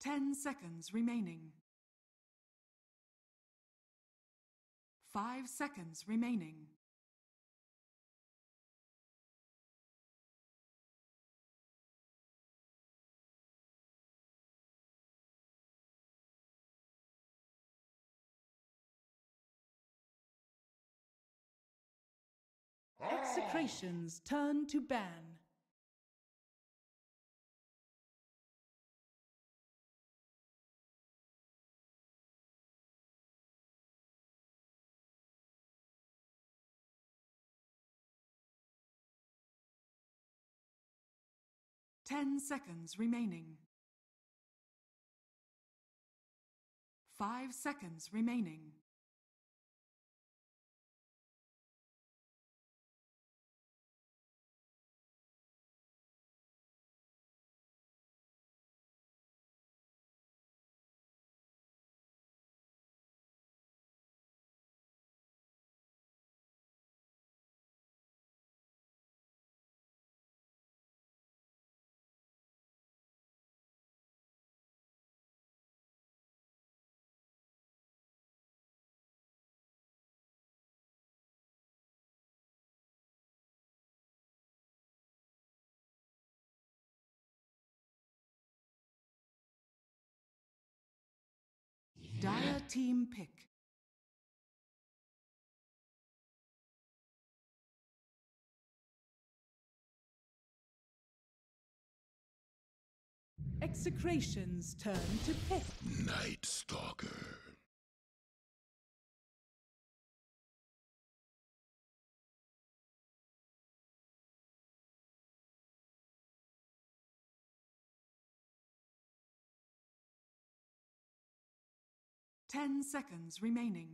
10 seconds remaining. 5 seconds remaining. Execration's turn to ban. Ten seconds remaining. 5 seconds remaining. Dire team pick. Execration's turn to pick. Night Stalker. Ten seconds remaining.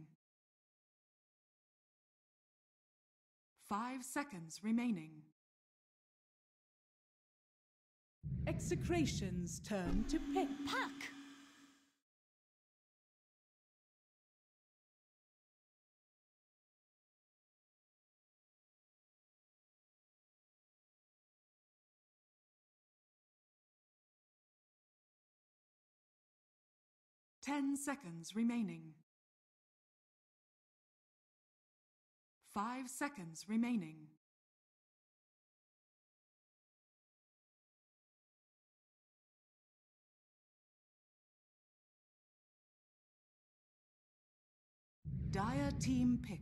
5 seconds remaining. Execration's turn to pick. Puck! Ten seconds remaining. 5 seconds remaining. Dire team pick.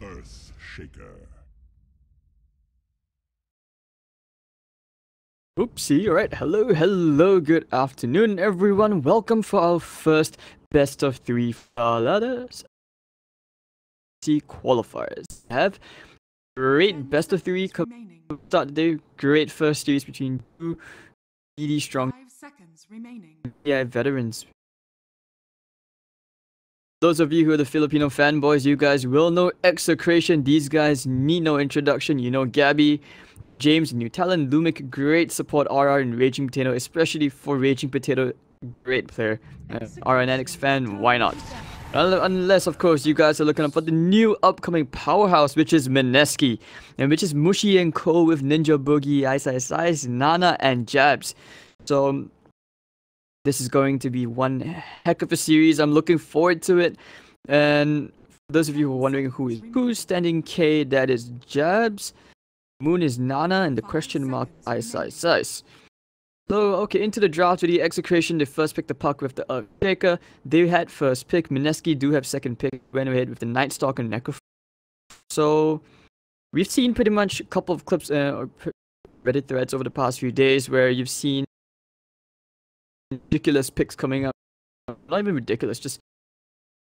Earth Shaker. Oopsie, alright, hello, good afternoon everyone. Welcome for our first best of 3 letters qualifiers. We have great best of 3 start the day, great first series between two really strong 5 seconds remaining. veterans. Those of you who are the Filipino fanboys, you guys will know Execration. These guys need no introduction. You know Gabby, James, new talent, Lumic, great support, RR and Raging Potato, especially for Raging Potato, great player. RNX fan, why not? Unless, of course, you guys are looking up for the new upcoming powerhouse, which is Mineski, and which is Mushi and Co with Ninja Boogie, Ice, Nana, and Jabs. So this is going to be one heck of a series. I'm looking forward to it. And for those of you who are wondering who's standing K, that is Jabs. Moon is Nana, and the question mark Ice. So, okay, into the draft with the Execration. They first picked the puck with the Shaker. They had first pick. Mineski do have second pick. Went ahead with the Night Stalker and Necro. So, we've seen pretty much a couple of clips or Reddit threads over the past few days where you've seen ridiculous picks coming up. Not even ridiculous, just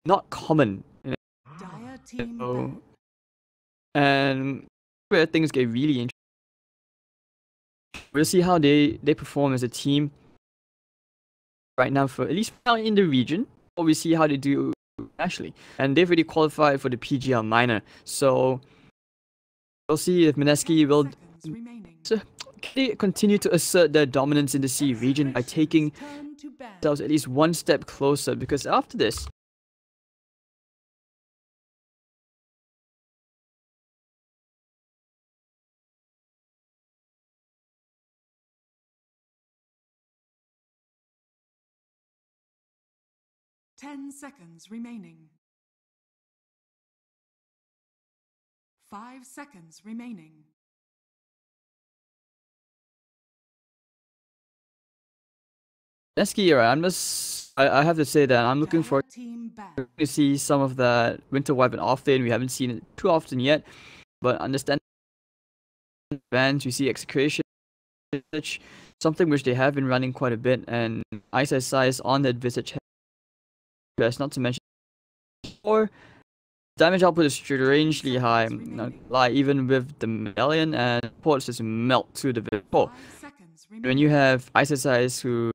not common. You know? And where things get really interesting. We'll see how they perform as a team right now, for at least now in the region, or we see how they do nationally. And they've already qualified for the PGR minor, so we'll see if Mineski will continue to assert their dominance in the C region by taking themselves at least one step closer, because after this, 10 seconds remaining. 5 seconds remaining. Mineski, I have to say that I'm looking Dire forward team ban. to see some of that Winter Wyvern off lane. We haven't seen it too often yet, but understand bans, we see Execration, something which they have been running quite a bit, and Ice Size on that Visage has, not to mention, or damage output is strangely high, not lie, even with the Medallion, and ports just melt to the Visage. 5 seconds When remaining. you have Ice Size who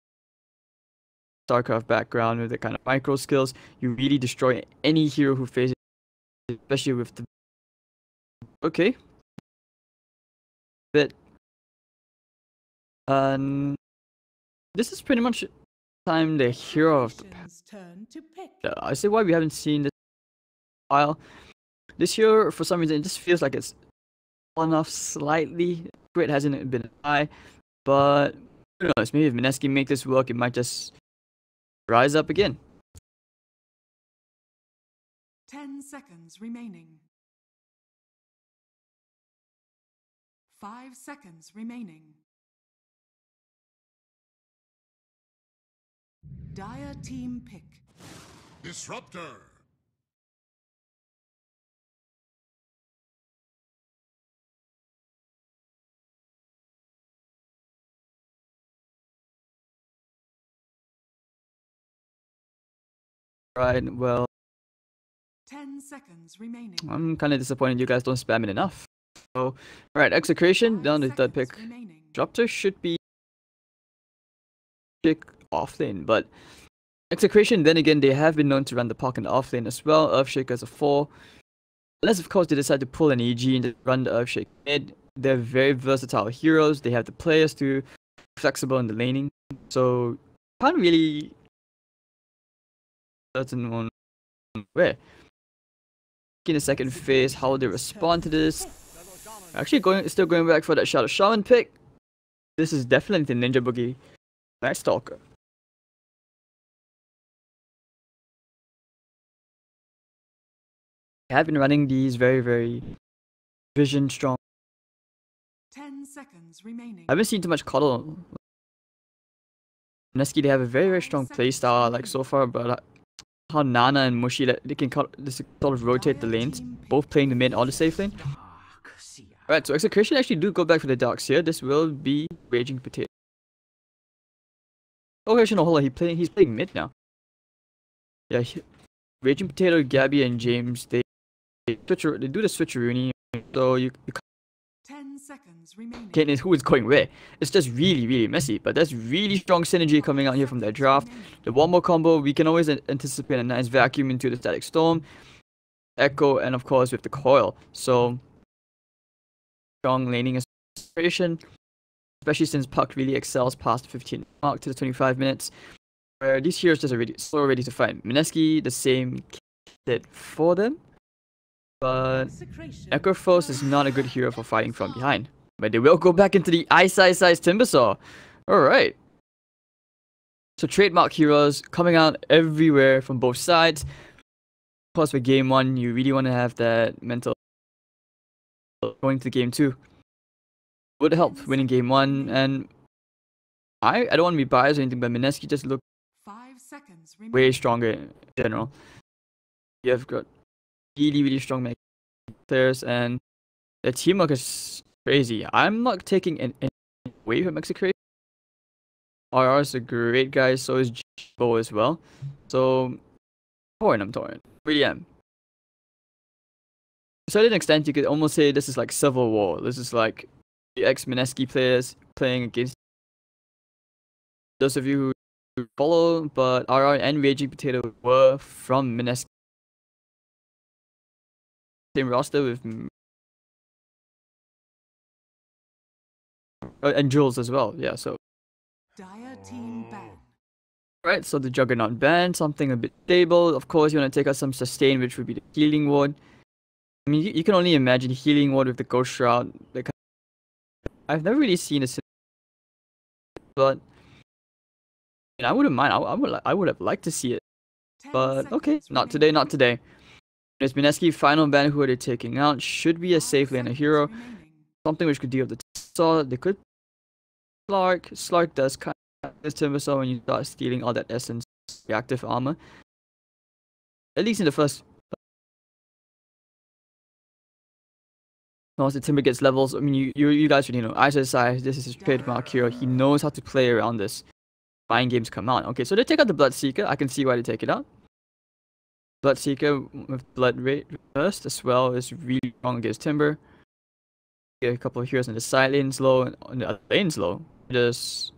StarCraft background with the kind of micro skills, you really destroy any hero who faces, especially with the okay. But this is pretty much time the hero of the Nation's turn to pick. I see why we haven't seen this while. This hero, for some reason, it just feels like it's fallen off slightly. Grid hasn't been high, but who knows? Maybe if Mineski make this work, it might just rise up again. 10 seconds remaining. 5 seconds remaining. Dire team pick. Disruptor. Right, well, 10 seconds remaining. I'm kind of disappointed you guys don't spam it enough. So, alright, Execration 5 down to third seconds pick. remaining. Disruptor should be pick off lane, but Execration, then again, they have been known to run the Puck in the off lane as well. Earthshaker is a 4. Unless, of course, they decide to pull an EG and run the Earthshake mid. They're very versatile heroes. They have the players to be flexible in the laning. So, can't really certain on where. In the second phase, how they respond to this. Actually, still going back for that Shadow Shaman pick. This is definitely the Ninja Boogie Night Stalker. I have been running these very vision strong. 10 seconds remaining. I haven't seen too much Coddle. Mineski, they have a very strong playstyle like so far, but how Nana and Mushi, they can sort of rotate the lanes, both playing the mid or the safe lane. Alright, so Execration actually do go back for the darks here. This will be Raging Potato. Oh, actually, no, hold on. He's playing mid now. Yeah, Raging Potato, Gabby, and James, they do the switcheroony. So you 10 seconds remaining. can't who is going where. It's just really messy. But there's really strong synergy coming out here from that draft. The one more combo, we can always anticipate a nice vacuum into the Static Storm, Echo, and of course with the coil. So strong laning aspiration, especially since Puck really excels past the 15 mark to the 25 minutes, where these heroes just are so ready to fight. Mineski, the same did for them, but Necrophos is not a good hero for fighting from behind. But they will go back into the Ice Timbersaw. Alright. So trademark heroes coming out everywhere from both sides. Of course, for game 1, you really want to have that mental going to game 2. Would help winning game 1, and I don't want to be biased or anything, but Mineski just looked 5 seconds way remaining. stronger in general. You have got really strong mech players, and the teamwork is crazy. I'm not taking any away from Execration. RR is a great guy, so is Bo as well. So I'm torn. Really am. To a certain extent, you could almost say this is like Civil War. This is like the ex-Mineski players playing against those of you who follow, but RR and Raging Potato were from Mineski. Same roster with and Jules as well. Yeah, so Dire team ban. right, so the Juggernaut ban, something a bit stable. Of course, you want to take out some sustain, which would be the Healing Ward. I mean, you can only imagine Healing Ward with the Ghost Shroud. I've never really seen a, but I wouldn't mind. I would have liked to see it. 10 But okay, seconds not today, remaining. not today. It's Mineski, final ban. Who are they taking out? Should be a 5 safe lane, a seconds hero. remaining. Something which could deal with the Saw. They could Slark. Slark does kind of this Timber Saw when you start stealing all that essence reactive armor. At least in the first. Once the Timber gets levels, I mean, you guys already know. ISSI, this is his trademark hero. He knows how to play around this. Mind games come out. Okay, so they take out the Bloodseeker. I can see why they take it out. Bloodseeker with Blood Rate first as well is really strong against Timber. Get a couple of heroes in the side lanes low and on the other lanes low. Just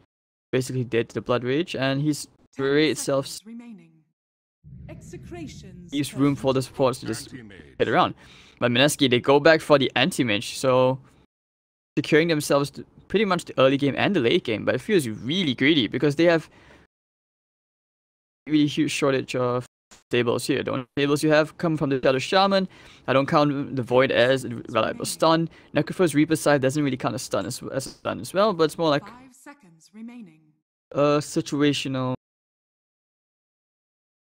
basically dead to the Blood Rage, and he's 10 Rate itself seconds remaining. Execrations leaves room for the supports to just Anti-mage. hit around. But Mineski, they go back for the anti-mage, so securing themselves to pretty much the early game and the late game, but it feels really greedy because they have really huge shortage of stables here. The only stables you have come from the Shadow Shaman. I don't count the Void as a reliable stun. Necrophos Reaper side doesn't really count as stun as a stun as well, but it's more like 5 seconds remaining. situational.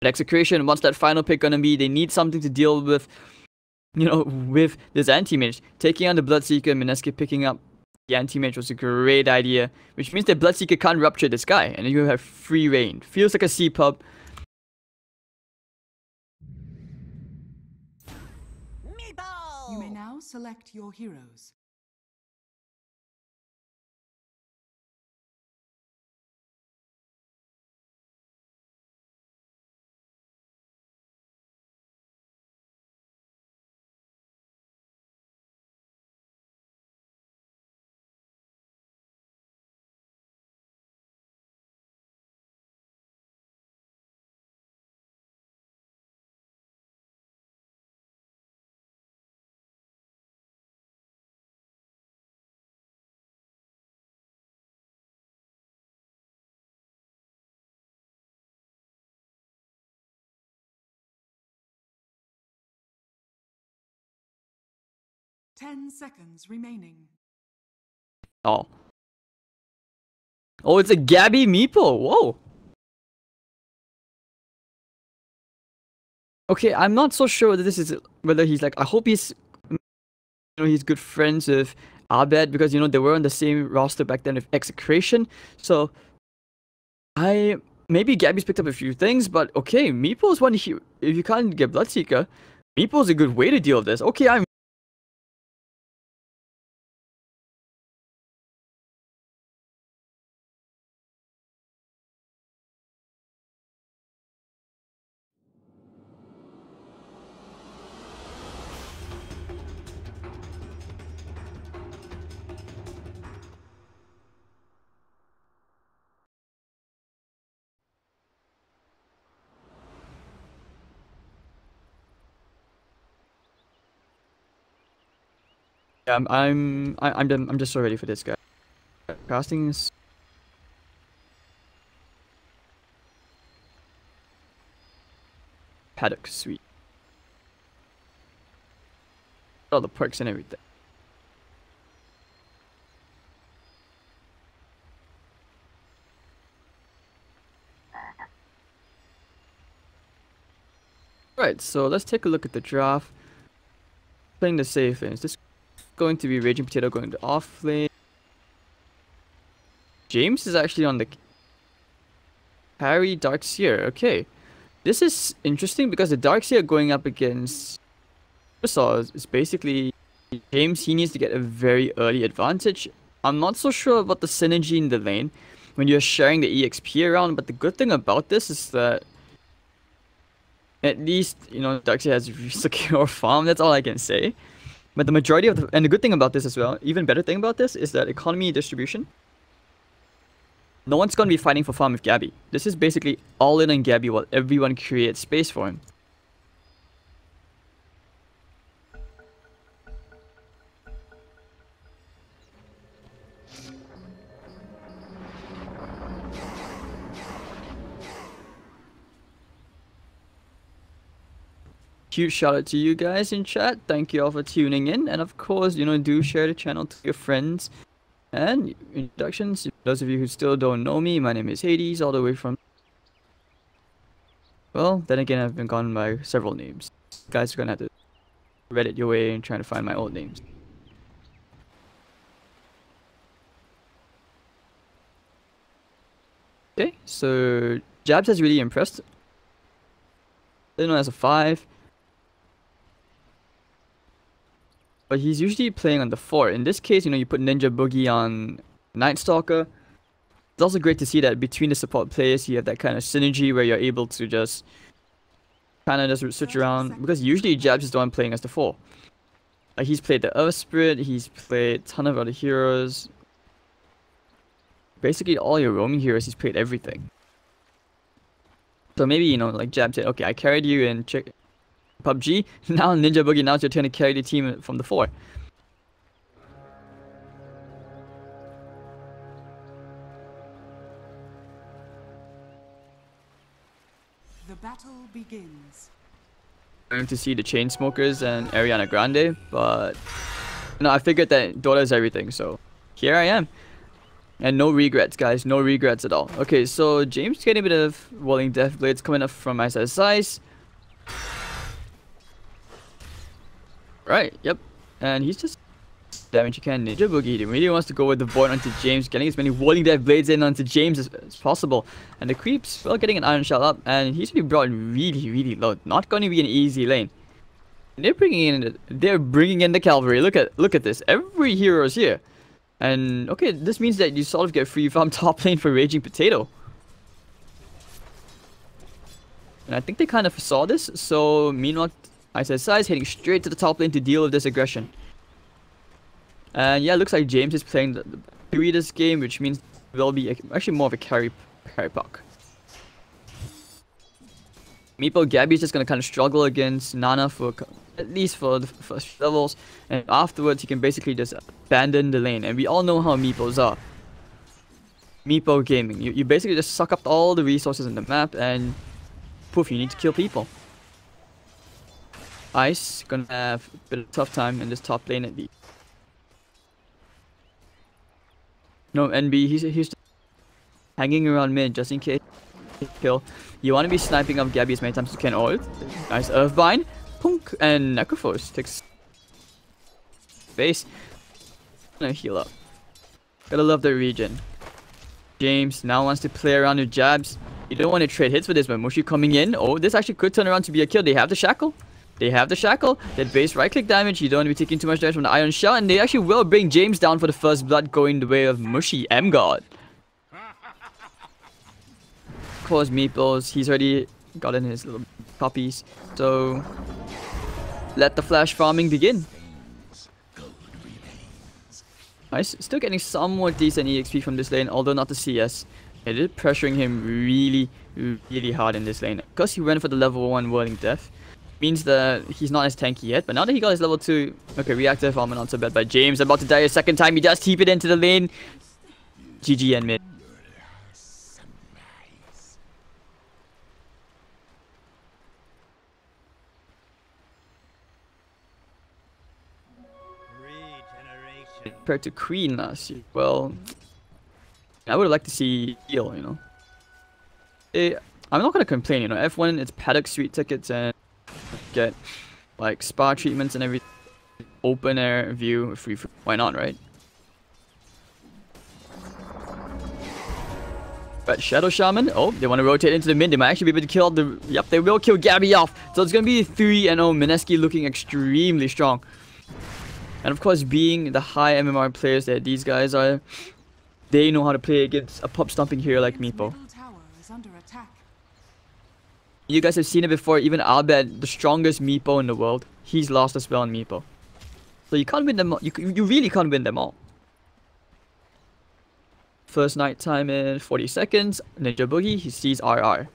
Execration, what's that final pick gonna be? They need something to deal with, you know, with this anti-mage. Taking on the Bloodseeker and Mineski picking up the anti-mage was a great idea, which means that Bloodseeker can't rupture this guy, and you have free reign. Feels like a C-pub. You may now select your heroes. Ten seconds remaining. Oh. Oh, it's a Gabby Meepo. Whoa. Okay, I'm not so sure whether this is whether he's like. I hope he's, you know, he's good friends with Abed because you know they were on the same roster back then with Execration. So maybe Gabby's picked up a few things, but okay, Meepo's one. If you can't get Bloodseeker, Meepo's a good way to deal with this. Okay, I'm. I'm just so ready for this guy. Casting is Paddock, sweet. All the perks and everything. Right, so let's take a look at the draft. Playing the safe lanes. This is going to be Raging Potato going to off lane. James is actually on the carry Darkseer. Okay. This is interesting because the Darkseer going up against Supersaw is basically James. He needs to get a very early advantage. I'm not so sure about the synergy in the lane when you're sharing the EXP around, but the good thing about this is that at least, you know, Darkseer has secure farm. That's all I can say. But the majority of and the good thing about this as well, even better thing about this is that economy distribution. No one's gonna be fighting for farm with Gabby. This is basically all in on Gabby while everyone creates space for him. Huge shout out to you guys in chat. Thank you all for tuning in, and of course, you know, do share the channel to your friends. And introductions, those of you who still don't know me, my name is Hades, all the way from Well, then again, I've been gone by several names. You guys are gonna have to Reddit your way and trying to find my old names. Okay, so Jabs has really impressed. Lino has a 5. But he's usually playing on the 4. In this case, you know, you put Ninja Boogie on Night Stalker. It's also great to see that between the support players, you have that kind of synergy where you're able to just kind of just switch around. Because usually Jabs is the one playing as the 4. Like he's played the Earth Spirit, he's played a ton of other heroes. Basically all your roaming heroes, he's played everything. So maybe, you know, like Jab said, okay, I carried you in PUBG, now Ninja Boogie, now it's your turn to carry the team from the 4. The battle begins. Going to see the Chainsmokers and Ariana Grande, but you know, I figured that Dota is everything, so here I am. And no regrets, guys. No regrets at all. Okay, so James getting a bit of Whirling Death Blades coming up from Ice. Right, yep. And he's just damage you can. Ninja Boogie. He really wants to go with the Void onto James, getting as many Whirling Death Blades in onto James as possible. And the creeps, well, getting an Iron Shell up, and he's being brought really low. Not going to be an easy lane. And they're bringing in the cavalry. Look at this. Every hero is here. And okay, this means that you sort of get free farm top lane for Raging Potato. And I think they kind of saw this, so meanwhile, Ice is heading straight to the top lane to deal with this aggression. And yeah, it looks like James is playing the 3 this game, which means there'll be actually more of a carry puck. Meepo Gabby is just going to kind of struggle against Nana for at least for the first levels, and afterwards he can basically just abandon the lane. And we all know how Meepos are. Meepo gaming, you basically just suck up all the resources in the map and poof, you need to kill people. Ice gonna have a bit of a tough time in this top lane at least. No, NB, he's just hanging around mid just in case kill. You want to be sniping up Gabby as many times as you can. Oh, nice Earthbind, Punk, and Necrophos takes base. Gonna heal up. Gotta love the regen. James now wants to play around with Jabs. You don't want to trade hits for this, but Mushi coming in. Oh, this actually could turn around to be a kill. They have the shackle. That base right click damage. You don't want to be taking too much damage from the Iron Shell, and they actually will bring James down for the first blood, going the way of Mushi M-God. Of course, Meeples, he's already gotten his little puppies, so let the flash farming begin. Nice, still getting somewhat decent EXP from this lane, although not the CS. It is pressuring him really hard in this lane. Because he went for the level 1 Whirling Death, means that he's not as tanky yet. But now that he got his level 2, okay, reactive armor not so bad by James. About to die a second time, he does keep it into the lane. GG and mid. Compared to Queen last year, well, I would like to see heal, you know. I'm not gonna complain, you know. F1, it's paddock suite tickets and get like spa treatments and everything. Open air view, free. Why not, right? But Shadow Shaman, oh, they want to rotate into the mid. They might actually be able to kill the. Yep, they will kill Gabby off. So it's gonna be 3-0. Mineski looking extremely strong. And of course, being the high MMR players that these guys are, they know how to play against a pop stomping hero like Meepo. You guys have seen it before. Even Albert, the strongest Meepo in the world, he's lost as well in Meepo. So you can't win them all. You really can't win them all. First night time in 40 seconds. Ninja Boogie, he sees RR.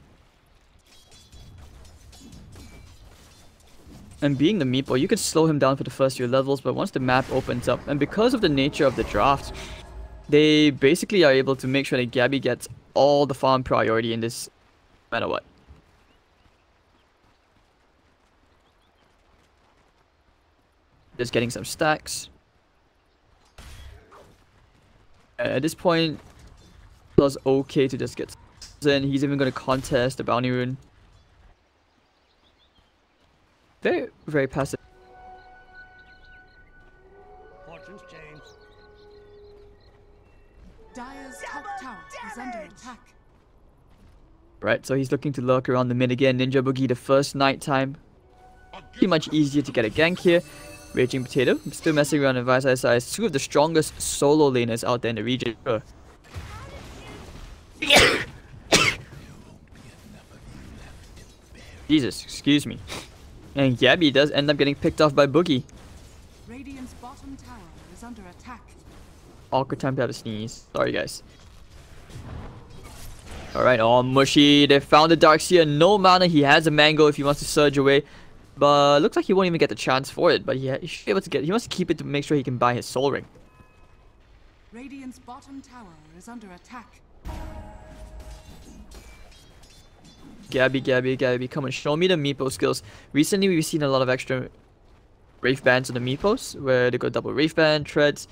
And being the Meepo, you could slow him down for the first few levels, but once the map opens up, and because of the nature of the draft, they basically are able to make sure that Gabby gets all the farm priority in this, no matter what. Just getting some stacks. At this point, it was okay to just get in. He's even going to contest the bounty rune. Very, very passive. Fortunes change. Dire's top tower is under attack. Right, so he's looking to lurk around the mid again. Ninja Boogie the first night time. Pretty much easier to get a gank here. Raging Potato still messing around in VS. Two of the strongest solo laners out there in the region. Jesus, excuse me. And Gabby does end up getting picked off by Boogie. Radiant's bottom tower is under attack. Awkward time to have a sneeze. Sorry, guys. Alright, all mushy. They found the Darkseer. No mana. He has a mango if he wants to surge away. But looks like he won't even get the chance for it. But he should be able to get. He wants to keep it to make sure he can buy his soul ring. Radiant's bottom tower is under attack. Gabby, come on, show me the Meepo skills. Recently, we've seen a lot of extra Wraith Bands on the Meepos, where they go double Wraith Band, Treads.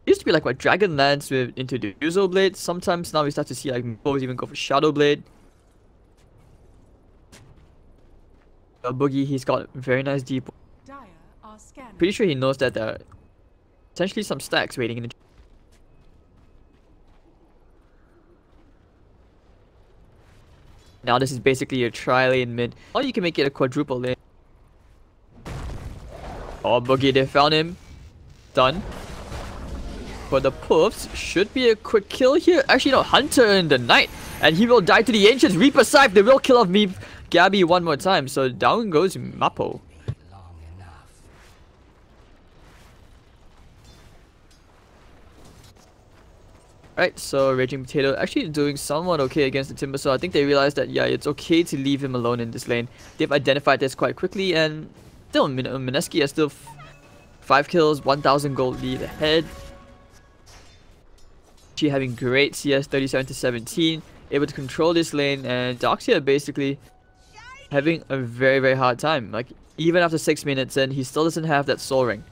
It used to be like what, Dragon Lance with into the Uzo Blade. Sometimes now we start to see like Meepos even go for Shadow Blade. Boogie, he's got very nice deep. Dire are scanning. Pretty sure he knows that there are potentially some stacks waiting in the. Now this is basically a tri-lane mid. Or you can make it a quadruple lane. Oh, Boogie, they found him. Done. But the Puffs should be a quick kill here. Actually, no, Hunter in the night. And he will die to the Ancients. Reaper Scythe, they will kill off me, Gabby one more time. So down goes Mappo. Right, so Raging Potato actually doing somewhat okay against the Timber, so I think they realized that, yeah, it's okay to leave him alone in this lane. They've identified this quite quickly, and still, Mineski has still 5 kills, 1,000 gold lead ahead. She having great CS, 37 to 17, able to control this lane, and Darkseer basically having a very, very hard time. Like, even after 6 minutes in, he still doesn't have that soul ring.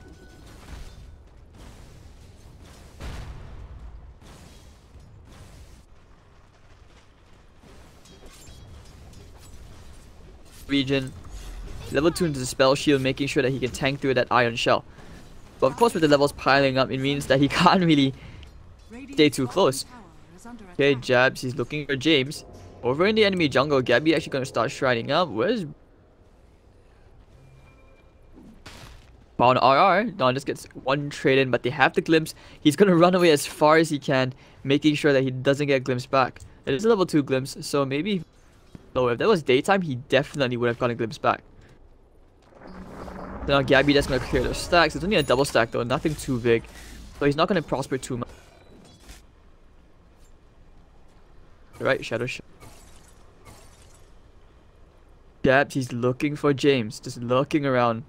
Region. Level 2 into the spell shield, making sure that he can tank through that iron shell. But of course, with the levels piling up, it means that he can't really stay too close. Okay, Jabs, he's looking for James. Over in the enemy jungle, Gabby actually gonna start shrining up. Where's found RR? No, just gets one trade in, but they have the glimpse. He's gonna run away as far as he can, making sure that he doesn't get glimpse back. It is a level 2 glimpse, so maybe. So if that was daytime, he definitely would have gotten a glimpse back. So now Gabby that's gonna clear those stacks. It's only a double stack though, nothing too big. So he's not gonna prosper too much. Right, Shadow Shot. Gabs, he's looking for James, just looking around.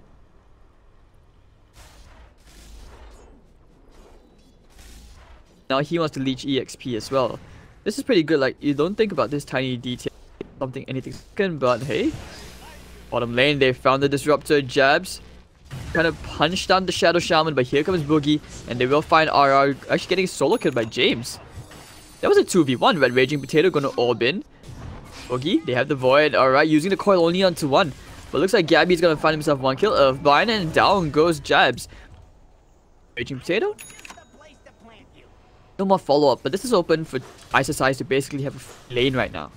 Now he wants to leech EXP as well. This is pretty good, like you don't think about this tiny detail. Anything second, but hey, bottom lane they found the disruptor. Jabs kind of punched down the Shadow Shaman, but here comes Boogie, and they will find RR actually getting solo killed by James. That was a 2v1. Red Raging Potato gonna orb in. Boogie, they have the Void. Alright, using the coil only onto 1, but looks like Gabby's gonna find himself 1 kill of Vine, and down goes Jabs. Raging Potato, no more follow up, but this is open for ISSI to basically have a lane right now.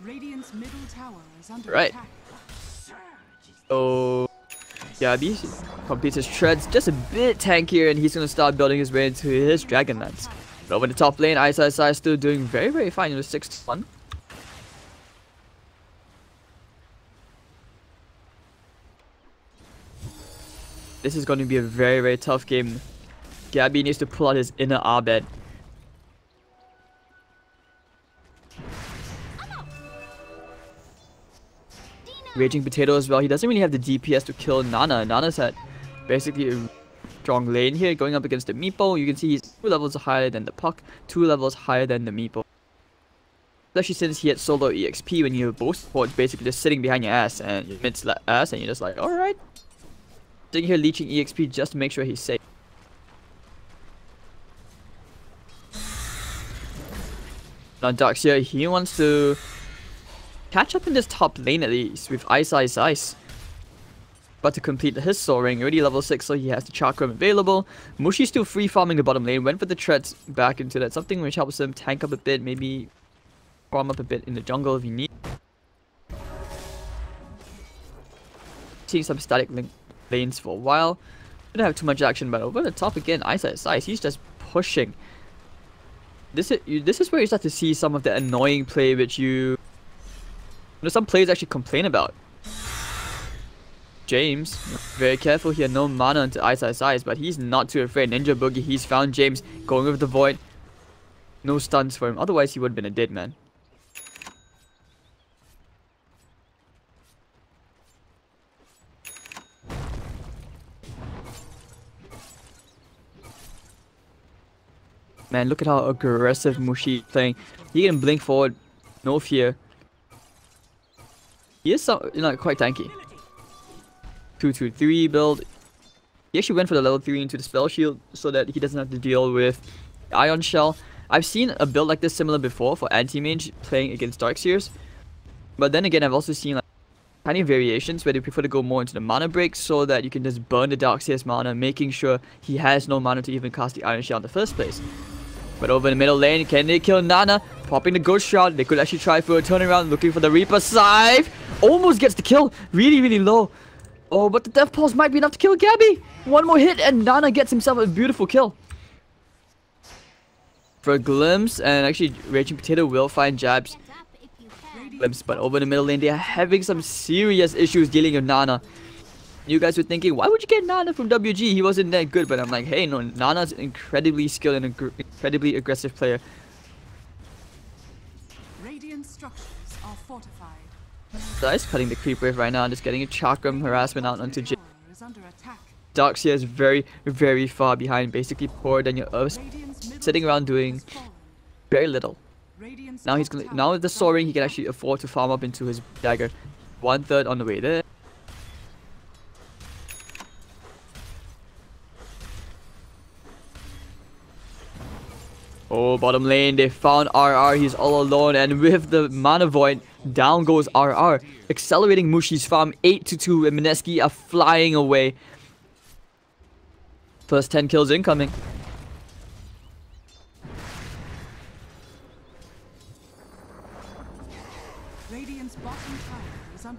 Radiant's middle tower is under Right. attack. So Gabby completes his treads just a bit tankier, and he's gonna start building his way into his Dragon Lance. But over the top lane, ISSI still doing very, very fine with 6-1. This is going to be a very, very tough game. Gabby needs to pull out his inner Abed. Raging Potato as well. He doesn't really have the DPS to kill Nana. Nana's at basically a strong lane here going up against the Meepo. You can see he's 2 levels higher than the Puck, 2 levels higher than the Meepo. Especially since he had solo EXP when you both supports basically just sitting behind your ass and your mid's ass, and you're just like, alright. Sitting here leeching EXP just to make sure he's safe. Now Dark's here, he wants to catch up in this top lane at least with Ice. But to complete his soaring, already level 6, so he has the chakram available. Mushi's still free farming the bottom lane, went for the treads back into that, something which helps him tank up a bit, maybe farm up a bit in the jungle if he needs. Seeing some static lanes for a while. Didn't have too much action, but over the top again, Ice, he's just pushing. This is where you start to see some of the annoying play which you know, some players actually complain about. James, very careful here, no mana into Ice, but he's not too afraid. Ninja Boogie, he's found James going over the void. No stuns for him, otherwise he would have been a dead man. Man, look at how aggressive Mushi is playing. He can blink forward, no fear. He is quite tanky. 2-2-3 build. He actually went for the level 3 into the spell shield so that he doesn't have to deal with Ion Shell. I've seen a build like this similar before for anti-mage playing against Darkseers. But then again, I've also seen like tiny variations where they prefer to go more into the mana break so that you can just burn the Darkseer's mana, making sure he has no mana to even cast the Iron Shell in the first place. But over in the middle lane, can they kill Nana? Popping the Ghost Shroud. They could actually try for a turnaround, looking for the Reaper Scythe. Almost gets the kill. Really, really low. Oh, but the Death Pulse might be enough to kill Gabby. One more hit and Nana gets himself a beautiful kill. For a glimpse, and actually Raging Potato will find jabs. Glimpse, but over in the middle lane, they are having some serious issues dealing with Nana. You guys were thinking, why would you get Nana from WG? He wasn't that good, but I'm like, hey, no, Nana's incredibly skilled and incredibly aggressive player. Radiant structures are fortified. Guys, cutting the creep wave right now and just getting a chakram harassment out onto J. Darkseer is very, very far behind, basically poorer than your Earth, sitting around doing very little. Now now with the soaring, he can actually afford to farm up into his dagger. 1/3 on the way there. Oh, bottom lane, they found RR, he's all alone, and with the mana void, down goes RR, accelerating Mushi's farm. 8-2, and Mineski are flying away. Plus 10 kills incoming.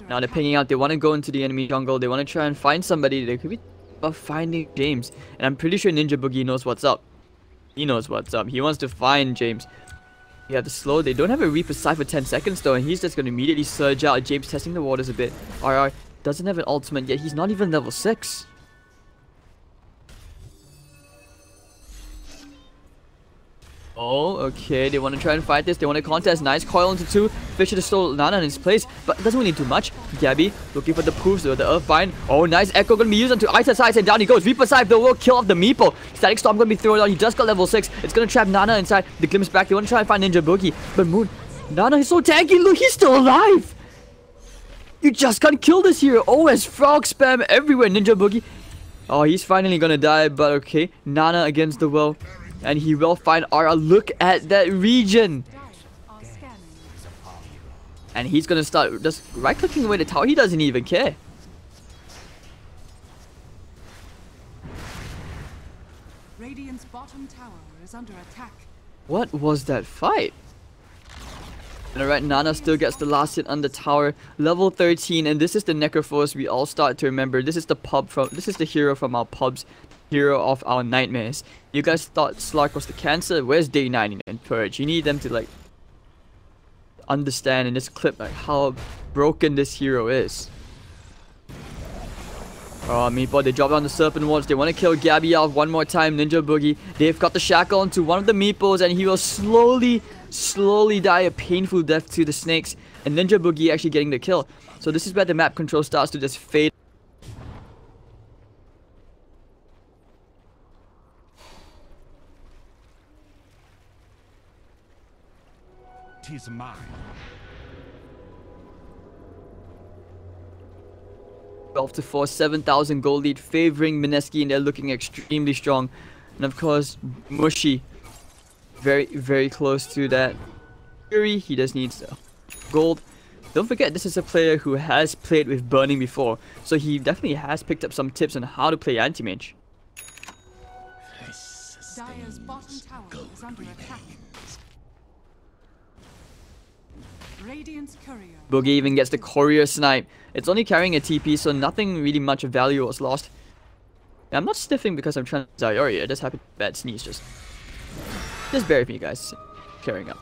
Now they're pinging out, they want to go into the enemy jungle, they want to try and find somebody. They could be finding James, and I'm pretty sure Ninja Boogie knows what's up. He knows what's up. He wants to find James. You have to slow. They don't have a Reaper Scythe for 10 seconds though, and he's just going to immediately surge out. James testing the waters a bit. RR doesn't have an ultimate yet. He's not even level 6. Oh, okay. They want to try and fight this. They want to contest. Nice coil into 2. Fisher to stole Nana in his place, but it doesn't really do much. Gabby looking for the proofs with the Earthbind. Oh, nice echo going to be used onto Ice, and down he goes. Reaper Scythe though will kill off the Meeple. Static Storm going to be thrown on. He just got level 6. It's going to trap Nana inside. The glimpse back. They want to try and find Ninja Boogie, but Moon, Nana is so tanky. Look, he's still alive. You just can't kill this hero. Oh, there's frog spam everywhere. Ninja Boogie. Oh, he's finally going to die, but okay. Nana against the will. And he will find RR. Look at that region. And he's gonna start just right-clicking away the tower. He doesn't even care. Radiant's bottom tower is under attack. What was that fight? And alright, Nana still gets the last hit on the tower. Level 13, and this is the Necrophorus we all start to remember. This is the hero from our pubs. Hero of our nightmares. You guys thought Slark was the cancer? Where's Day 9 and Purge? You need them to like understand in this clip like how broken this hero is. Oh, Meatball, they drop down the Serpent Wards. They want to kill Gabby off one more time. Ninja Boogie. They've got the shackle onto one of the Meeples, and he will slowly die a painful death to the snakes. And Ninja Boogie actually getting the kill. So this is where the map control starts to just fade. Tis mine. 12-4, 7,000 gold lead, favoring Mineski, and they're looking extremely strong. And of course, Mushi, very, very close to that Fury. He just needs gold. Don't forget, this is a player who has played with Burning before, so he definitely has picked up some tips on how to play anti-mage. Dire's bottom tower is under attack. Radiant's courier. Boogie even gets the courier snipe. It's only carrying a TP, so nothing really much of value was lost. I'm not sniffing because I'm trying to Zayori. I just have a bad sneeze. Just bear with me, guys. Carrying up.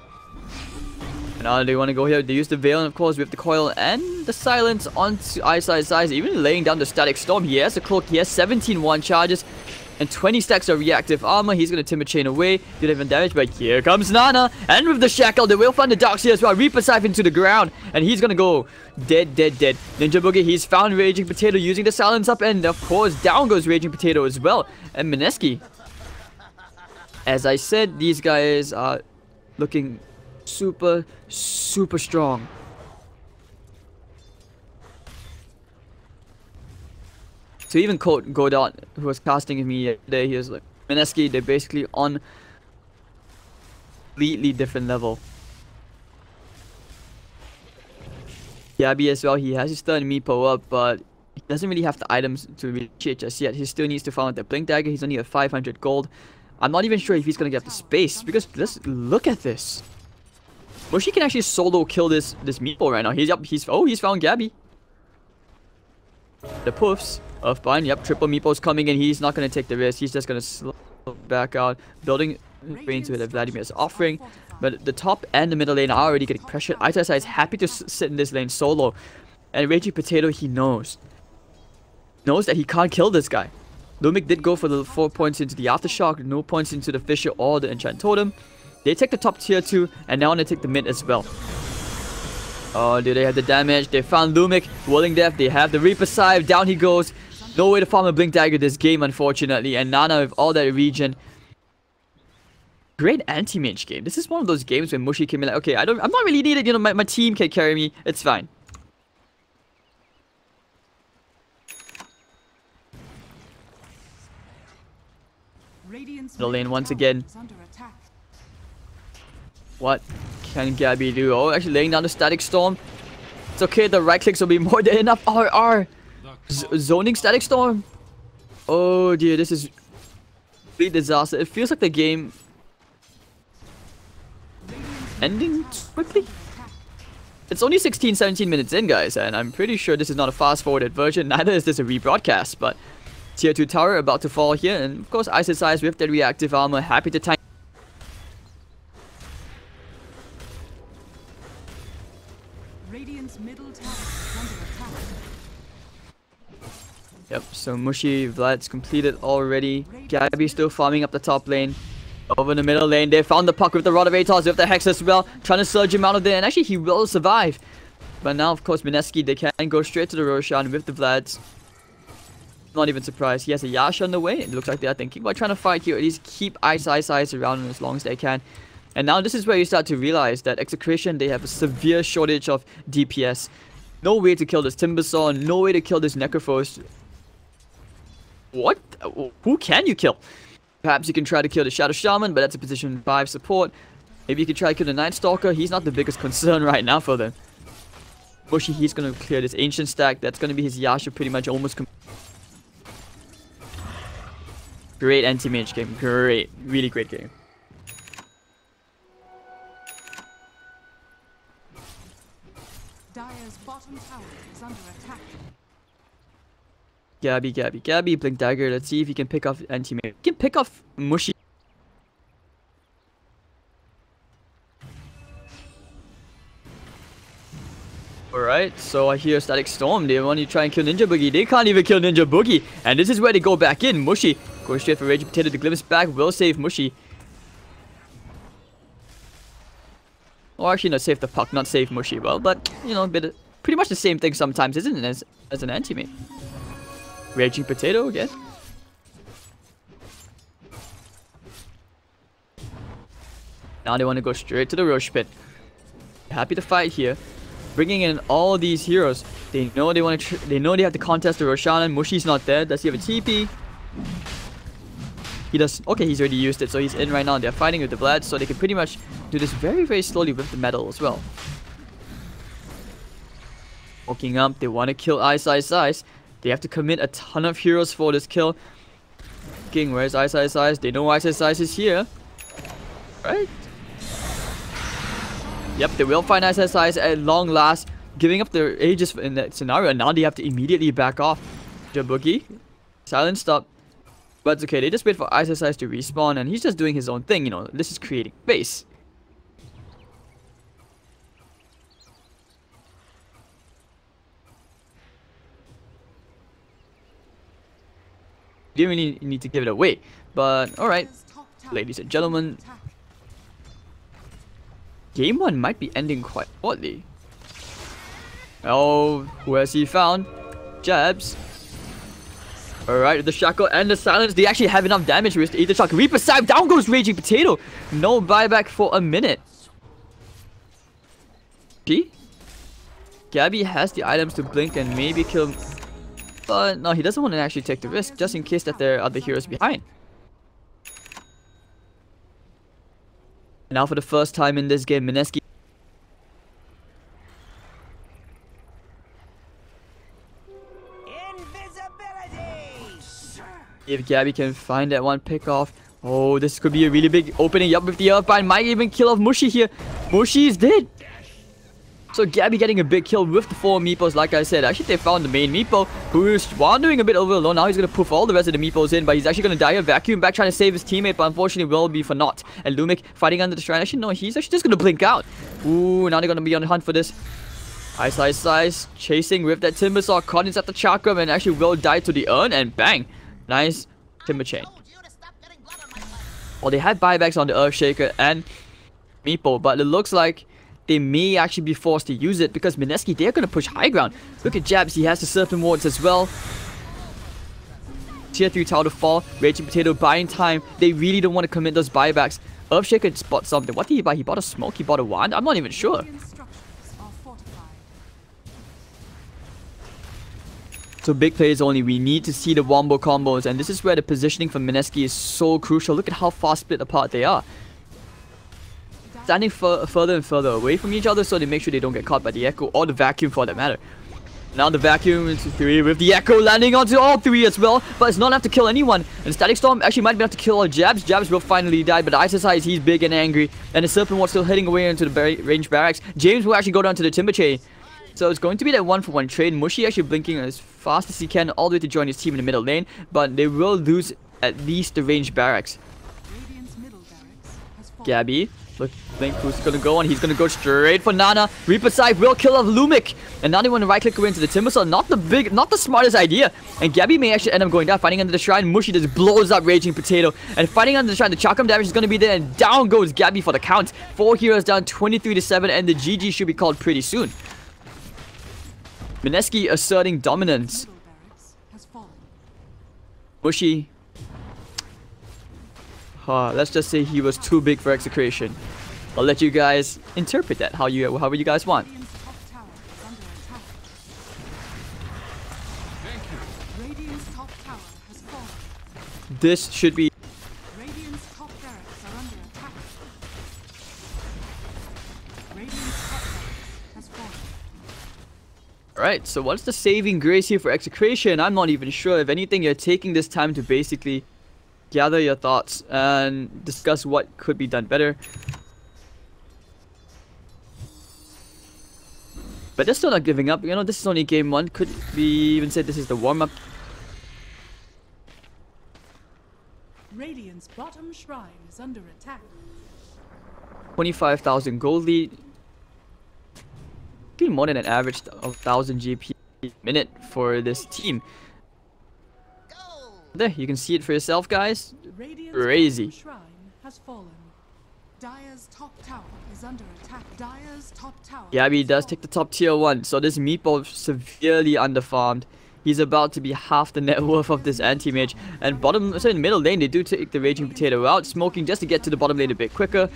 And now they want to go here. They use the Veil, and of course, with the coil and the silence onto Size. Even laying down the static storm. He has a cloak. He has 17-1 charges and 20 stacks of reactive armor. He's going to Timber Chain away. Did even damage, but here comes Nana. And with the Shackle, they will find the Darkseer as well. Reaper Siphon to the ground. And he's going to go dead. Ninja Boogie, he's found Raging Potato using the silence up. And of course, down goes Raging Potato as well. And Mineski. As I said, these guys are looking super strong. So even Godot, who was casting with me yesterday, he was like, Mineski, they're basically on completely different level. Yabi as well, he has his third Meepo up, but he doesn't really have the items to initiate just yet. He still needs to find the Blink Dagger. He's only at 500 gold. I'm not even sure if he's gonna get the space, because let's look at this. Mushi can actually solo kill this Meepo right now. He's found Gabby. The poofs of Bind. Yep, triple Meepo's coming in. He's not going to take the risk. He's just going to slow back out. Building into it that Vladimir is offering. But the top and the middle lane are already getting pressured. Itasa is happy to sit in this lane solo. And Raging Potato, he knows that he can't kill this guy. Lumik did go for the 4 points into the Aftershock. No points into the Fissure or the Enchant Totem. They take the top tier 2. And now they take the mid as well. Oh, do they have the damage? They found Lumik. Whirling Death. They have the Reaper Scythe. Down he goes. No way to farm a Blink Dagger this game, unfortunately. And Nana with all that regen. Great anti-mage game. This is one of those games where Mushi can be like, okay, I'm not really needed. You know, my team can carry me. It's fine. Middle lane once again. What can Gabby do? Oh, actually laying down the Static Storm. It's okay, the right clicks will be more than enough. RR. Zoning Static Storm. Oh dear, this is really disaster. It feels like the game ending quickly. It's only 17 minutes in, guys, and I'm pretty sure this is not a fast-forwarded version. Neither is this a rebroadcast, but tier 2 tower about to fall here, and of course Ice Size with the reactive armor, happy to tank. Radiant's middle tower is under attack. Yep, so Mushi, Vlad's completed already. Gabby still farming up the top lane. Over in the middle lane, they found the puck with the Rod of Atos, with the Hex as well. Trying to surge him out of there, and actually he will survive. But now, of course, Mineski, they can go straight to the Roshan with the Vlads. Not even surprised. He has a Yasha on the way. It looks like they are thinking about trying to fight here. At least keep Ice around him as long as they can. And now this is where you start to realize that Execration, they have a severe shortage of DPS. No way to kill this Timbersaw, no way to kill this Necrophos. What? Who can you kill? Perhaps you can try to kill the Shadow Shaman, but that's a position 5 support. Maybe you can try to kill the Night Stalker. He's not the biggest concern right now for them. Mushi, he's going to clear this Ancient stack. That's going to be his Yasha pretty much almost Great anti-mage game. Great. Really great game. Dire's bottom tower is under attack. Gabby, Blink Dagger. Let's see if he can pick off anti-mage. He can pick off Mushi. Alright, so I hear Static Storm. They want to try and kill Ninja Boogie. They can't even kill Ninja Boogie. And this is where they go back in. Mushi goes straight for Raging Potato. The glimpse back will save Mushi. Or actually, no, save the puck, not save Mushi. Well, but, you know, pretty much the same thing sometimes, isn't it, as an anti-mage? Raging Potato again. Now they want to go straight to the Rosh Pit. Happy to fight here. Bringing in all these heroes. They know they want to. They know they have to contest the Roshan. Mushi's not there. Does he have a TP? He He does... Okay, he's already used it, so he's in right now. They're fighting with the Vlad, so they can pretty much do this very, very slowly with the metal as well. Walking up, they want to kill Ice. They have to commit a ton of heroes for this kill. King, where's Ice? They know Ice is here. Right? Yep, they will find Ice at long last. Giving up their ages in that scenario, and now they have to immediately back off. Jabuki, silent stop. But it's okay, they just wait for Ice to respawn, and he's just doing his own thing, you know. This is creating base. Didn't really need to give it away, but alright, ladies and gentlemen. Game 1 might be ending quite oddly. Oh, who has he found? Jabs. Alright, the shackle and the silence, they actually have enough damage to eat the shock. Reaper side, down goes Raging Potato. No buyback for a minute. See? Gabby has the items to blink and maybe kill him. But no, he doesn't want to actually take the risk just in case that there are other heroes behind. Now for the first time in this game, Mineski. If Gabby can find that one pick off. Oh, this could be a really big opening up with the Earthbind. Might even kill off Mushi here. Mushi is dead. So Gabby getting a big kill with the 4 meeples, like I said. Actually, they found the main meeple, who is wandering a bit over alone. Now he's going to poof all the rest of the meeples in, but he's actually going to die a vacuum back trying to save his teammate, but unfortunately will be for naught. And Lumic fighting under the shrine. Actually, no, he's actually just going to blink out. Ooh, now they're going to be on the hunt for this. Ice, chasing with that Timbersaw, caught inside the chakram, and actually will die to the urn, and bang. Nice Timber Chain. Well, they had buybacks on the Earthshaker and Meeple, but it looks like they may actually be forced to use it because Mineski, they're going to push high ground. Look at Jabs, he has the Serpent Wards as well. Tier 3 tower to fall, Raging Potato buying time. They really don't want to commit those buybacks. Earthshaker spot something. What did he buy? He bought a smoke, he bought a wand? I'm not even sure. So big players only, we need to see the wombo combos, and this is where the positioning for Mineski is so crucial. Look at how far split apart they are. Standing further and further away from each other so they make sure they don't get caught by the Echo or the Vacuum for that matter. Now the Vacuum into 3 with the Echo landing onto all 3 as well, but it's not enough to kill anyone. And Static Storm actually might be enough to kill all Jabs. Jabs will finally die, but ISSI, he's big and angry, and the Serpent Ward still heading away into the range barracks. James will actually go down to the Timber Chain. So it's going to be that 1-for-1 trade. Mushi actually blinking as fast as he can all the way to join his team in the middle lane, but they will lose at least the range barracks. Gabby, look, Blink who's gonna go on. He's gonna go straight for Nana. Reaper side will kill off Lumic, and now they want to right click away into the Timbersaw. Not the smartest idea. And Gabby may actually end up going down, fighting under the shrine. Mushi just blows up Raging Potato, and fighting under the shrine. The Chakram damage is gonna be there, and down goes Gabby for the count. 4 heroes down, 23-7, and the GG should be called pretty soon. Mineski asserting dominance. Mushi. Let's just say he was too big for Execration. I'll let you guys interpret that however you guys want. This should be. Alright, so what's the saving grace here for Execration? I'm not even sure. If anything, you're taking this time to basically gather your thoughts and discuss what could be done better. But they're still not giving up. You know, this is only game 1. Could we even say this is the warm-up? Radiant's bottom shrine is under attack. 25,000 gold lead. More than an average of 1,000 GP a minute for this team. There, you can see it for yourself, guys. Crazy. Shrine has fallen. Dire's top tower is under attack. Dire's top tower. Gabby does take the top tier 1, so this meatball severely underfarmed. He's about to be half the net worth of this anti-mage. And in middle lane, they do take the Raging Potato out, smoking just to get to the bottom lane a bit quicker.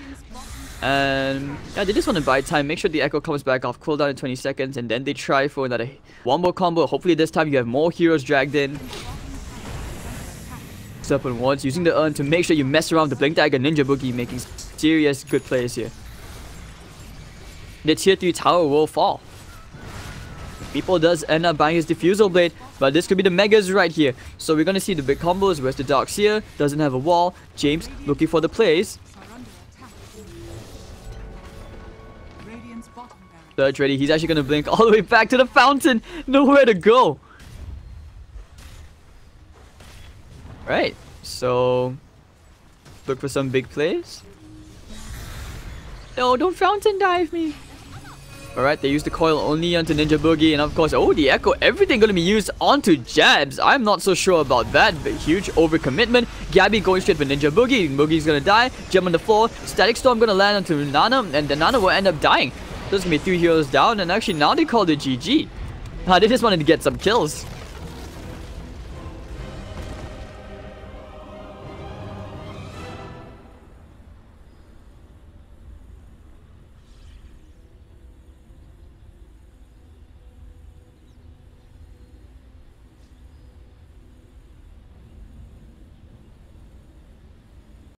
And yeah, they just want to buy time, make sure the Echo comes back off cooldown in 20 seconds, and then they try for another wombo combo. Hopefully this time you have more heroes dragged in. Serpent Wards, using the urn to make sure you mess around with the Blink Dagger. Ninja Boogie making serious good plays here. The tier 3 tower will fall. People does end up buying his Diffusal Blade, but this could be the Megas right here. So we're gonna see the big combos. Where's the Darkseer? Doesn't have a wall. James looking for the plays. Are under attack. Radiant's bottom barracks. Surge ready. He's actually gonna blink all the way back to the fountain. Nowhere to go. Right. So look for some big plays. No, don't fountain dive me. Alright, they used the coil only onto Ninja Boogie, and of course, oh, the Echo, everything gonna be used onto Jabs. I'm not so sure about that, but huge overcommitment. Gabby going straight for Ninja Boogie. Boogie's gonna die. Gem on the floor. Static Storm gonna land onto Nana, and then Nana will end up dying. There's gonna be 3 heroes down, and actually now they called it GG. They just wanted to get some kills.